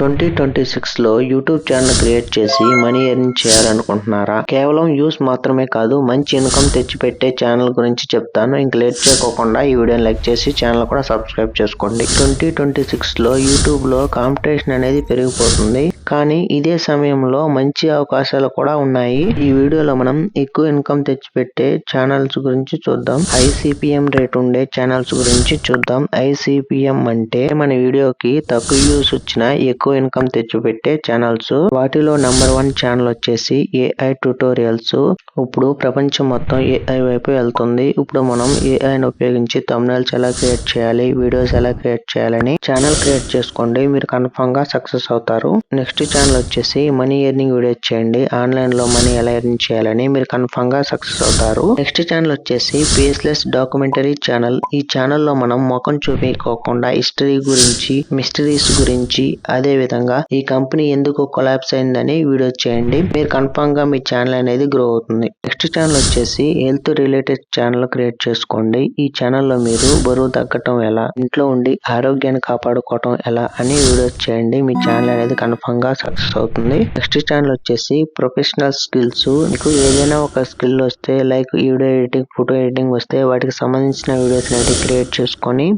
2026లో YouTube channel create చేసి money earn చేయాలనుకుంటున్నారా? కేవలం వ్యూస్ మాత్రమే కాదు, మంచి ఇన్కమ్ తెచ్చిపెట్టే ఛానల్ గురించి చెప్తాను. ఇంక లేట్ చేయకోకుండా ఈ వీడియోని లైక్ చేసి ఛానల్ కూడా సబ్స్క్రైబ్ చేసుకోండి. 2026లో యూట్యూబ్లో కాంపిటీషన్ అనేది పెరిగిపోతుంది. కానీ ఇదే సమయంలో మంచి అవకాశాలు కూడా ఉన్నాయి. ఈ వీడియోలో మనం ఎక్కువ ఇన్కమ్ తెచ్చిపెట్టే ఛానల్స్ గురించి చూద్దాం. ICPM రేట్ ఉండే ఛానల్స్ గురించి చూద్దాం. ICPM అంటే మన వీడియోకి తక్కువ వ్యూస్ వచ్చినా ఎక్కువ ఇన్కమ్ తెచ్చిపెట్టే ఛానల్స్. వాటిలో నెంబర్ 1 ఛానల్ వచ్చేసి AI ట్యుటోరియల్స్. ఇప్పుడు ప్రపంచం మొత్తం AI వైపు వెళ్తుంది. ఇప్పుడు మనం AIని ఉపయోగించి థంబ్నెయిల్స్ ఎలా క్రియేట్ చేయాలి, వీడియోస్ ఎలా క్రియేట్ చేయాలని ఛానల్ క్రియేట్ చేసుకోండి. మీరు కన్ఫర్మ్ గా సక్సెస్ అవుతారు. నెక్స్ట్ ఛానల్ వచ్చేసి మనీ ఎర్నింగ్ వీడియోస్ చేయండి. ఆన్లైన్ లో మనీ ఎలా ఎర్న్ చేయాలని మీరు కన్ఫర్మ్ గా సక్సెస్ అవుతారు. నెక్స్ట్ ఛానల్ వచ్చేసి ఫేస్లెస్ డాక్యుమెంటరీ ఛానల్. ఈ ఛానల్లో మనం ముఖం చూపించుకోకుండా హిస్టరీ గురించి, మిస్టరీస్ గురించి, అదే విధంగా ఈ కంపెనీ ఎందుకు కొలాప్స్ అయిందని వీడియో చేయండి. మీరు కన్ఫర్మ్ గా మీ ఛానల్ అనేది గ్రో అవుతుంది. నెక్స్ట్ ఛానల్ వచ్చేసి హెల్త్ రిలేటెడ్ ఛానల్ క్రియేట్ చేసుకోండి. ఈ ఛానల్లో మీరు బరువు తగ్గటం ఎలా, ఇంట్లో ఉండి ఆరోగ్యాన్ని కాపాడుకోవటం ఎలా అని వీడియోస్ చేయండి. మీ ఛానల్ అనేది కన్ఫర్మ్ గా సక్సెస్ అవుతుంది. నెక్స్ట్ ఛానల్ వచ్చేసి ప్రొఫెషనల్ స్కిల్స్. మీకు ఏదైనా ఒక స్కిల్ వస్తే, like video editing, photo editing వస్తే వాటికి సంబంధించిన వీడియోస్ అనేది క్రియేట్ చేసుకొని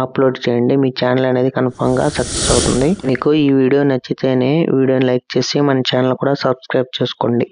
అప్లోడ్ చేయండి. మీ ఛానల్ అనేది కన్ఫర్మ్ గా సక్సెస్ అవుతుంది. మీకు ఈ వీడియో నచ్చితేనే వీడియోని లైక్ చేసి మన ఛానల్ కూడా సబ్స్క్రైబ్ చేసుకోండి.